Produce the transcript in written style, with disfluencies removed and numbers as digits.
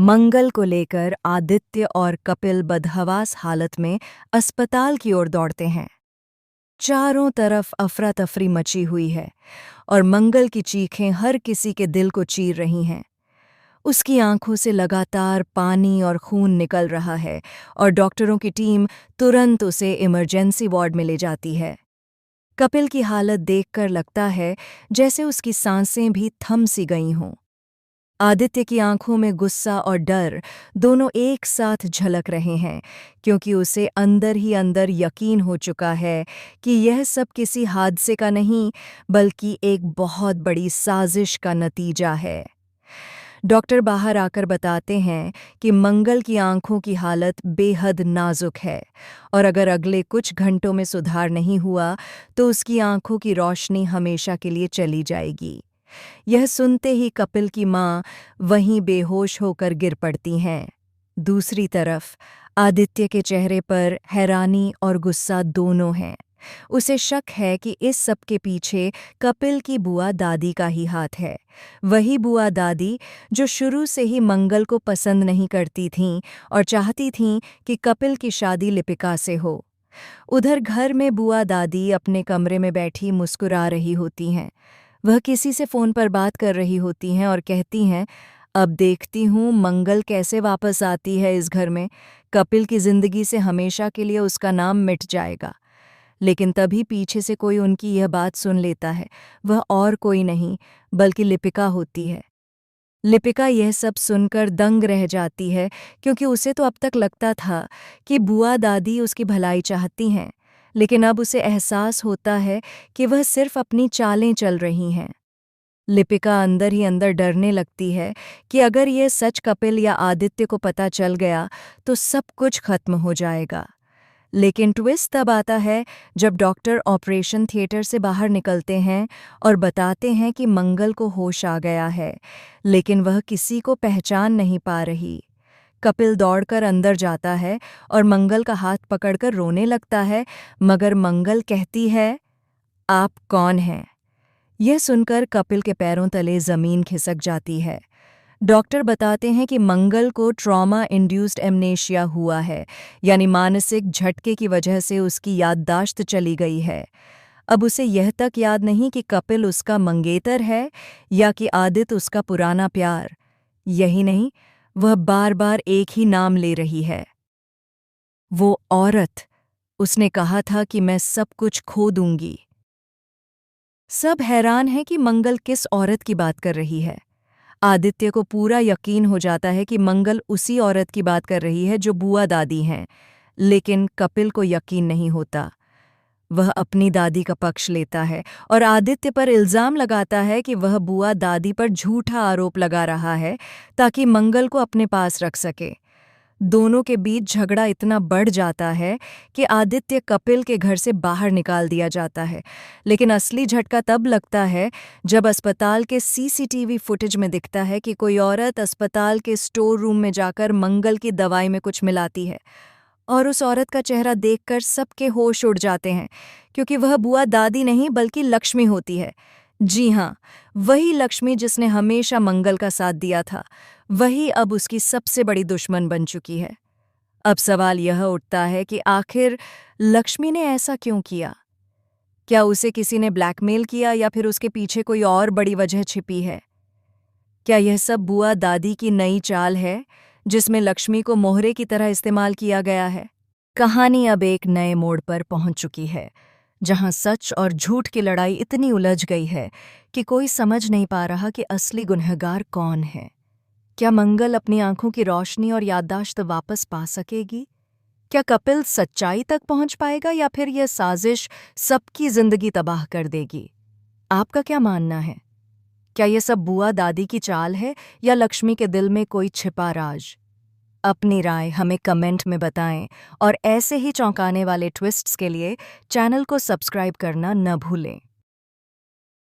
मंगल को लेकर आदित्य और कपिल बदहवास हालत में अस्पताल की ओर दौड़ते हैं। चारों तरफ अफरा तफरी मची हुई है और मंगल की चीखें हर किसी के दिल को चीर रही हैं। उसकी आंखों से लगातार पानी और खून निकल रहा है और डॉक्टरों की टीम तुरंत उसे इमरजेंसी वार्ड में ले जाती है। कपिल की हालत देखकर लगता है जैसे उसकी सांसें भी थम सी गई हों। आदित्य की आंखों में गुस्सा और डर दोनों एक साथ झलक रहे हैं, क्योंकि उसे अंदर ही अंदर यकीन हो चुका है कि यह सब किसी हादसे का नहीं बल्कि एक बहुत बड़ी साजिश का नतीजा है। डॉक्टर बाहर आकर बताते हैं कि मंगल की आंखों की हालत बेहद नाजुक है और अगर अगले कुछ घंटों में सुधार नहीं हुआ तो उसकी आंखों की रोशनी हमेशा के लिए चली जाएगी। यह सुनते ही कपिल की मां वहीं बेहोश होकर गिर पड़ती हैं। दूसरी तरफ आदित्य के चेहरे पर हैरानी और गुस्सा दोनों हैं। उसे शक है कि इस सब के पीछे कपिल की बुआ दादी का ही हाथ है। वही बुआ दादी जो शुरू से ही मंगल को पसंद नहीं करती थीं और चाहती थीं कि कपिल की शादी लिपिका से हो। उधर घर में बुआ दादी अपने कमरे में बैठी मुस्कुरा रही होती हैं। वह किसी से फ़ोन पर बात कर रही होती हैं और कहती हैं, अब देखती हूँ मंगल कैसे वापस आती है इस घर में। कपिल की ज़िंदगी से हमेशा के लिए उसका नाम मिट जाएगा। लेकिन तभी पीछे से कोई उनकी यह बात सुन लेता है। वह और कोई नहीं बल्कि लिपिका होती है। लिपिका यह सब सुनकर दंग रह जाती है, क्योंकि उसे तो अब तक लगता था कि बुआ दादी उसकी भलाई चाहती हैं, लेकिन अब उसे एहसास होता है कि वह सिर्फ अपनी चालें चल रही हैं। लिपिका अंदर ही अंदर डरने लगती है कि अगर यह सच कपिल या आदित्य को पता चल गया तो सब कुछ खत्म हो जाएगा। लेकिन ट्विस्ट तब आता है जब डॉक्टर ऑपरेशन थिएटर से बाहर निकलते हैं और बताते हैं कि मंगल को होश आ गया है, लेकिन वह किसी को पहचान नहीं पा रही। कपिल दौड़कर अंदर जाता है और मंगल का हाथ पकड़कर रोने लगता है, मगर मंगल कहती है, आप कौन हैं? यह सुनकर कपिल के पैरों तले जमीन खिसक जाती है। डॉक्टर बताते हैं कि मंगल को ट्रॉमा इंड्यूस्ड एमनेशिया हुआ है, यानी मानसिक झटके की वजह से उसकी याददाश्त चली गई है। अब उसे यह तक याद नहीं कि कपिल उसका मंगेतर है या कि आदित्य उसका पुराना प्यार। यही नहीं, वह बार बार एक ही नाम ले रही है, वो औरत। उसने कहा था कि मैं सब कुछ खो दूंगी। सब हैरान हैं कि मंगल किस औरत की बात कर रही है। आदित्य को पूरा यकीन हो जाता है कि मंगल उसी औरत की बात कर रही है जो बुआ दादी हैं, लेकिन कपिल को यकीन नहीं होता। वह अपनी दादी का पक्ष लेता है और आदित्य पर इल्ज़ाम लगाता है कि वह बुआ दादी पर झूठा आरोप लगा रहा है ताकि मंगल को अपने पास रख सके। दोनों के बीच झगड़ा इतना बढ़ जाता है कि आदित्य कपिल के घर से बाहर निकाल दिया जाता है। लेकिन असली झटका तब लगता है जब अस्पताल के सीसीटीवी फुटेज में दिखता है कि कोई औरत अस्पताल के स्टोर रूम में जाकर मंगल की दवाई में कुछ मिलाती है, और उस औरत का चेहरा देखकर सबके होश उड़ जाते हैं, क्योंकि वह बुआ दादी नहीं बल्कि लक्ष्मी होती है। जी हाँ, वही लक्ष्मी जिसने हमेशा मंगल का साथ दिया था, वही अब उसकी सबसे बड़ी दुश्मन बन चुकी है। अब सवाल यह उठता है कि आखिर लक्ष्मी ने ऐसा क्यों किया? क्या उसे किसी ने ब्लैकमेल किया या फिर उसके पीछे कोई और बड़ी वजह छिपी है? क्या यह सब बुआ दादी की नई चाल है जिसमें लक्ष्मी को मोहरे की तरह इस्तेमाल किया गया है? कहानी अब एक नए मोड़ पर पहुंच चुकी है, जहां सच और झूठ की लड़ाई इतनी उलझ गई है कि कोई समझ नहीं पा रहा कि असली गुनहगार कौन है। क्या मंगल अपनी आंखों की रोशनी और याददाश्त वापस पा सकेगी? क्या कपिल सच्चाई तक पहुंच पाएगा या फिर यह साजिश सबकी जिंदगी तबाह कर देगी? आपका क्या मानना है? क्या यह सब बुआ दादी की चाल है या लक्ष्मी के दिल में कोई छिपा राज? अपनी राय हमें कमेंट में बताएं और ऐसे ही चौंकाने वाले ट्विस्ट्स के लिए चैनल को सब्सक्राइब करना न भूलें।